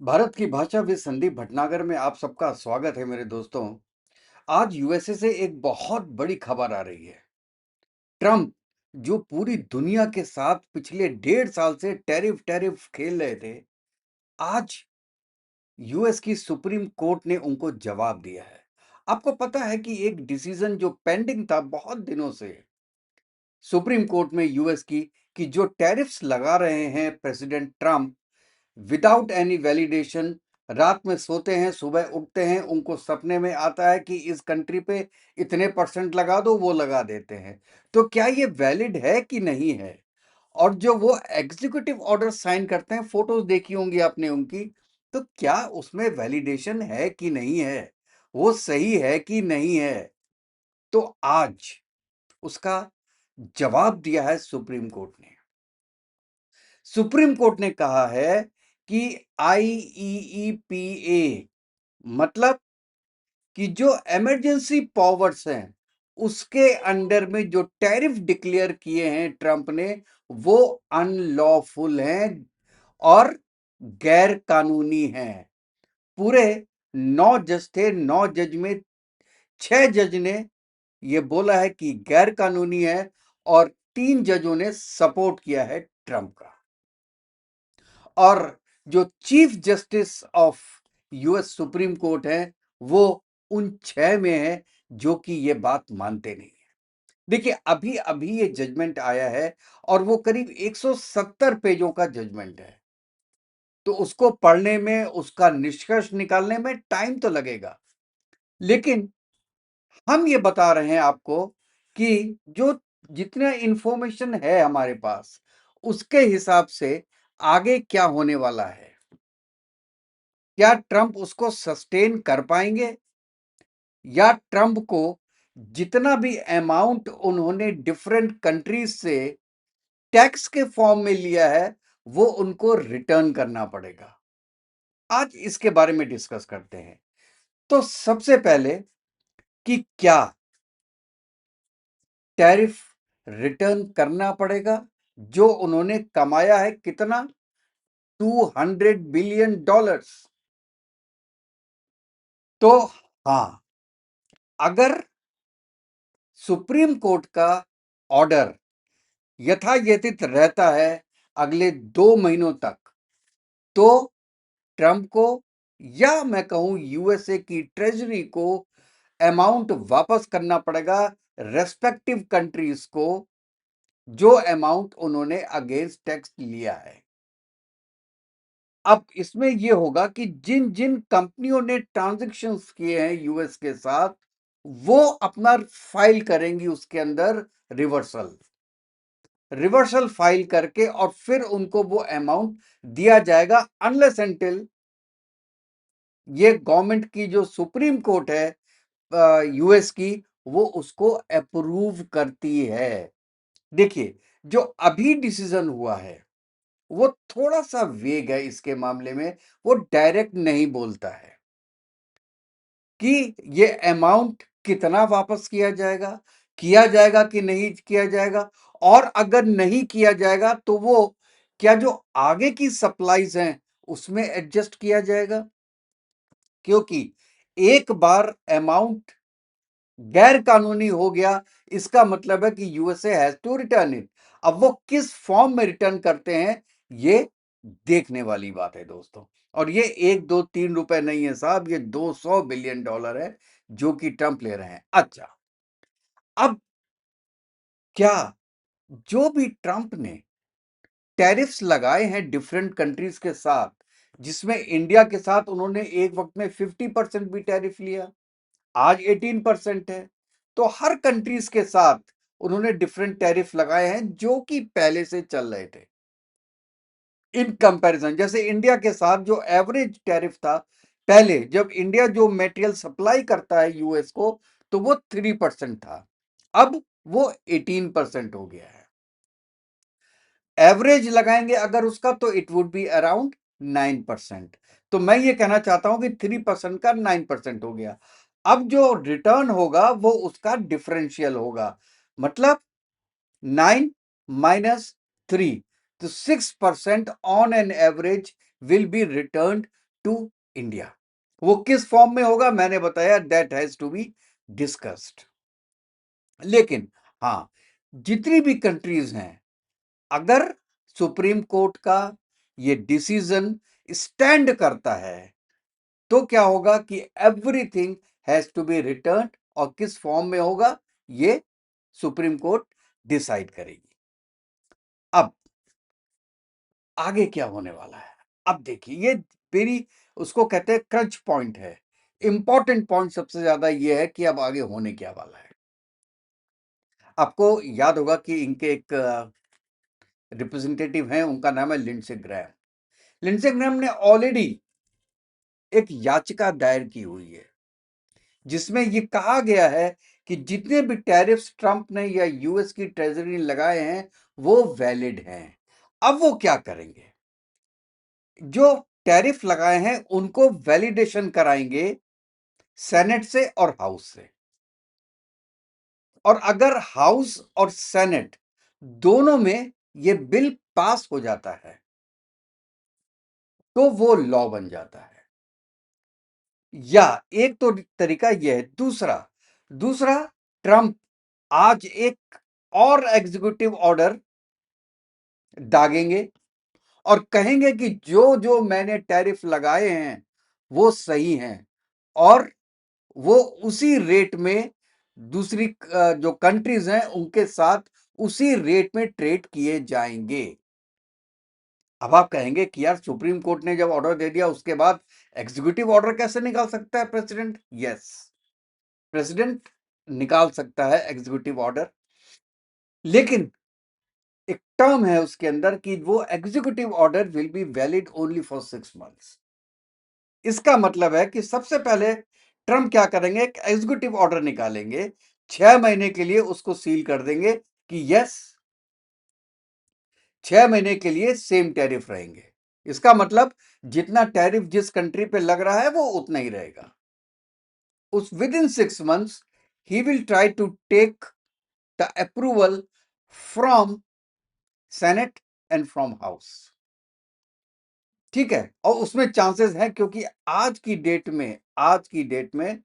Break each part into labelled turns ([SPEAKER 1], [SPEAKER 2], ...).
[SPEAKER 1] भारत की भाषाविद संदीप भटनागर में आप सबका स्वागत है मेरे दोस्तों। आज यूएसए से एक बहुत बड़ी खबर आ रही है। ट्रंप जो पूरी दुनिया के साथ पिछले 1.5 साल से टैरिफ टैरिफ खेल रहे थे, आज यूएस की सुप्रीम कोर्ट ने उनको जवाब दिया है। आपको पता है कि एक डिसीजन जो पेंडिंग था बहुत दिनों से सुप्रीम कोर्ट में यूएस की, कि जो टैरिफ्स लगा रहे हैं president Trump without any validation, रात में सोते हैं सुबह उठते हैं उनको सपने में आता है कि इस कंट्री पे इतने परसेंट लगा दो, वो लगा देते हैं। तो क्या ये वैलिड है कि नहीं है? और जो वो एग्जीक्यूटिव ऑर्डर साइन करते हैं, फोटोज देखी होंगी आपने उनकी, तो क्या उसमें वैलिडेशन है कि नहीं है, वो सही है कि नहीं है? तो आज उसका जवाब दिया है सुप्रीम कोर्ट ने। सुप्रीम कोर्ट ने कहा है कि आईईईपीए मतलब कि जो इमरजेंसी पावर्स हैं उसके अंडर में जो टैरिफ डिक्लेयर किए हैं ट्रंप ने, वो अनलॉफुल हैं और गैर कानूनी हैं। पूरे 9 जज थे, 9 जज में 6 जज ने ये बोला है कि गैर कानूनी है और 3 जजों ने सपोर्ट किया है ट्रंप का। और जो chief justice of US supreme court है वो उन 6 में है जो कि ये बात मानते नहीं है। देखिए, अभी अभी ये जजमेंट आया है और वो करीब 170 पेजों का जजमेंट है, तो उसको पढ़ने में, उसका निष्कर्ष निकालने में टाइम तो लगेगा। लेकिन हम ये बता रहे हैं आपको कि जो जितना इंफॉर्मेशन है हमारे पास, उसके हिसाब से आगे क्या होने वाला है। क्या ट्रंप उसको सस्टेन कर पाएंगे, या ट्रंप को जितना भी अमाउंट उन्होंने डिफरेंट कंट्रीज से टैक्स के फॉर्म में लिया है वो उनको रिटर्न करना पड़ेगा? आज इसके बारे में डिस्कस करते हैं। तो सबसे पहले कि क्या टैरिफ रिटर्न करना पड़ेगा जो उन्होंने कमाया है, कितना? $200 बिलियन। तो हां, अगर सुप्रीम कोर्ट का ऑर्डर यथायथित रहता है अगले 2 महीनों तक, तो ट्रंप को, या मैं कहूं यूएसए की ट्रेजरी को, अमाउंट वापस करना पड़ेगा रेस्पेक्टिव कंट्रीज को, जो अमाउंट उन्होंने अगेंस्ट टैक्स लिया है। अब इसमें यह होगा कि जिन जिन कंपनियों ने ट्रांजैक्शंस किए हैं यूएस के साथ, वो अपना फाइल करेंगी उसके अंदर रिवर्सल रिवर्सल फाइल करके, और फिर उनको वो अमाउंट दिया जाएगा अनलेस एंटिल ये गवर्नमेंट की जो सुप्रीम कोर्ट है यूएस की, वो उसको अप्रूव करती है। देखिए, जो अभी डिसीजन हुआ है वो थोड़ा सा वेग है इसके मामले में, वो डायरेक्ट नहीं बोलता है कि ये अमाउंट कितना वापस किया जाएगा कि नहीं किया जाएगा, और अगर नहीं किया जाएगा तो वो क्या जो आगे की सप्लाईज हैं उसमें एडजस्ट किया जाएगा? क्योंकि एक बार अमाउंट गैर कानूनी हो गया, इसका मतलब है कि USA has to return it. अब वो किस फॉर्म में रिटर्न करते हैं, ये देखने वाली बात है दोस्तों। और ये 1 2 3 रुपए नहीं है साहब, ये $200 बिलियन है जो कि ट्रंप ले रहे हैं। अच्छा, अब क्या जो भी ट्रंप ने टैरिफ्स लगाए हैं डिफरेंट कंट्रीज के साथ, जिसमें इंडिया के साथ उन्होंने एक वक्त में 50% भी टैरिफ लिया, आज 18% है, तो हर कंट्रीज के साथ उन्होंने डिफरेंट टैरिफ लगाए हैं जो कि पहले से चल रहे थे इन कंपैरिजन। जैसे इंडिया के साथ जो एवरेज टैरिफ था पहले, जब इंडिया जो मटेरियल सप्लाई करता है यूएस को, तो वो 3% था, अब वो 18% हो गया है। एवरेज लगाएंगे अगर उसका, तो इट वुड बी अराउंड 9%। तो मैं ये कहना चाहता हूं कि 3% का 9% हो गया। अब जो रिटर्न होगा वो उसका डिफरेंशियल होगा, मतलब 9 माइनस 3, तो 6% on an average will be return to India. वो किस फॉर्म में होगा मैंने बताया, that has to be discussed. लेकिन हाँ, जितनी भी कंट्रीज हैं, अगर सुप्रीम कोर्ट का ये डिसीजन स्टैंड करता है तो क्या होगा कि everything has to be return, और किस फॉर्म में होगा ये सुप्रीम कोर्ट डिसाइड करेगी। अब आगे क्या होने वाला है, अब देखिए, ये मेरी उसको कहते हैं क्रंच पॉइंट है। इंपॉर्टेंट पॉइंट सबसे ज्यादा ये है कि अब आगे होने क्या वाला है। आपको याद होगा कि इनके एक रिप्रेजेंटेटिव हैं, उनका नाम है लिंडसे ग्रैहम। लिंडसे ग्रैहम ने ऑलरेडी एक याचिका दायर की हुई है जिसमें ये कहा गया है कि जितने भी टैरिफ्स ट्रंप ने या यूएस की ट्रेजरी ने लगाए हैं वो वैलिड हैं। अब वो क्या करेंगे, जो टैरिफ लगाए हैं उनको वैलिडेशन कराएंगे सेनेट से और हाउस से। और अगर हाउस और सेनेट दोनों में ये बिल पास हो जाता है तो वो लॉ बन जाता है। या एक तो तरीका यह है। दूसरा दूसरा ट्रंप आज एक और एग्जीक्यूटिव ऑर्डर दागेंगे और कहेंगे कि जो जो मैंने टैरिफ लगाए हैं वो सही हैं, और वो उसी रेट में दूसरी जो कंट्रीज हैं उनके साथ उसी रेट में ट्रेड किए जाएंगे। अब आप कहेंगे कि यार सुप्रीम कोर्ट ने जब ऑर्डर दे दिया उसके बाद एग्जीक्यूटिव ऑर्डर कैसे निकाल सकता है प्रेसिडेंट? यस, प्रेसिडेंट निकाल सकता है एग्जीक्यूटिव ऑर्डर, लेकिन एक टर्म है उसके अंदर कि वो executive order will be valid only for 6 months। इसका मतलब है कि सबसे पहले ट्रंप क्या करेंगे, एक एग्जीक्यूटिव ऑर्डर निकालेंगे, 6 महीने के लिए उसको सील कर देंगे कि यस 6 महीने के लिए सेम टैरिफ रहेंगे। इसका मतलब जितना टैरिफ जिस कंट्री पे लग रहा है वो उतना ही रहेगा। उस within 6 months he will try to take the approval from Senate and from House. ठीक है, और उसमें चांसेस हैं क्योंकि आज की डेट में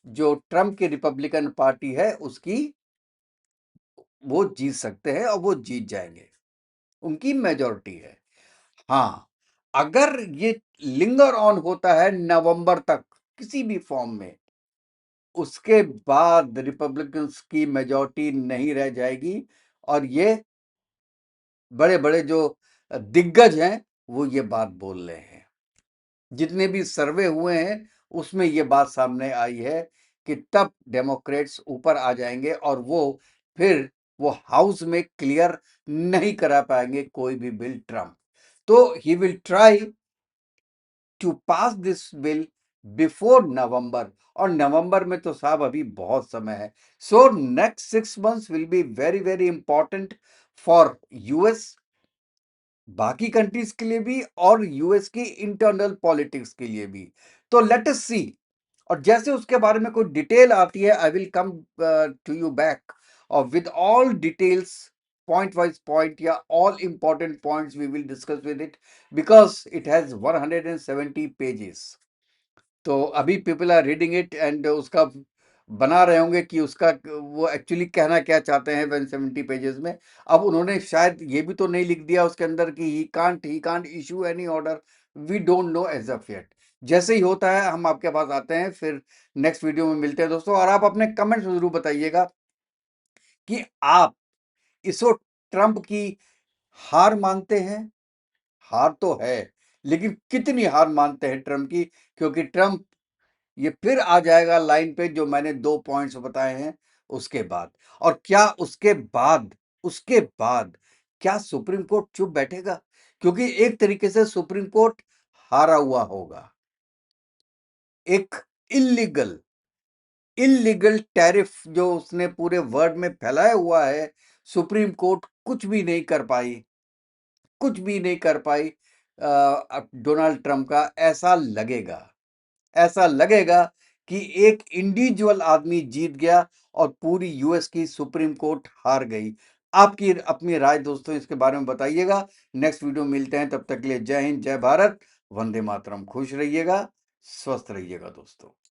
[SPEAKER 1] जो ट्रंप की रिपब्लिकन पार्टी है उसकी वो जीत सकते हैं और वो जीत जाएंगे, उनकी मेजॉरिटी है। हाँ, अगर ये लिंगर ऑन होता है नवंबर तक किसी भी फॉर्म में, उसके बाद रिपब्लिकन्स की मेजॉरिटी नहीं रह जाएगी और ये बड़े बड़े जो दिग्गज हैं वो ये बात बोल रहे हैं। जितने भी सर्वे हुए हैं उसमें ये बात सामने आई है कि तब डेमोक्रेट्स ऊपर आ जाएंगे और फिर वो हाउस में क्लियर नहीं करा पाएंगे कोई भी बिल ट्रंप। तो he will try to pass this bill before November, और नवंबर में तो साहब अभी बहुत समय है। So next 6 months will be very very important for US, बाकी कंट्रीज के लिए भी और यूएस की इंटरनल पॉलिटिक्स के लिए भी। तो लेट अस सी, और जैसे उसके बारे में कोई डिटेल आती है I will come to you back और with all details, point wise point या all important points we will discuss with it, because it has 170 pages. तो अभी people are reading it and उसका बना रहे होंगे कि उसका वो एक्चुअली कहना क्या चाहते हैं 170 पेजेस में। अब उन्होंने शायद ये भी तो नहीं लिख दिया उसके अंदर कि he can't issue any order. We don't know as of yet. जैसे ही होता है हम आपके पास आते हैं, फिर नेक्स्ट वीडियो में मिलते हैं दोस्तों। और आप अपने कमेंट्स में जरूर बताइएगा कि आप इसो ट्रंप की हार मानते हैं। हार तो है, लेकिन कितनी हार मानते हैं ट्रंप की, क्योंकि ट्रंप ये फिर आ जाएगा लाइन पे जो मैंने 2 पॉइंट्स बताए हैं उसके बाद। और क्या उसके बाद क्या सुप्रीम कोर्ट चुप बैठेगा? क्योंकि एक तरीके से सुप्रीम कोर्ट हारा हुआ होगा। एक इलीगल इलीगल टैरिफ जो उसने पूरे वर्ल्ड में फैलाया हुआ है, सुप्रीम कोर्ट कुछ भी नहीं कर पाई, कुछ भी नहीं कर पाई डोनाल्ड ट्रंप का। ऐसा लगेगा कि एक इंडिविजुअल आदमी जीत गया और पूरी यूएस की सुप्रीम कोर्ट हार गई। आपकी अपनी राय दोस्तों इसके बारे में बताइएगा। नेक्स्ट वीडियो में मिलते हैं, तब तक के लिए जय हिंद, जय भारत। वंदे मातरम। खुश रहिएगा, स्वस्थ रहिएगा दोस्तों।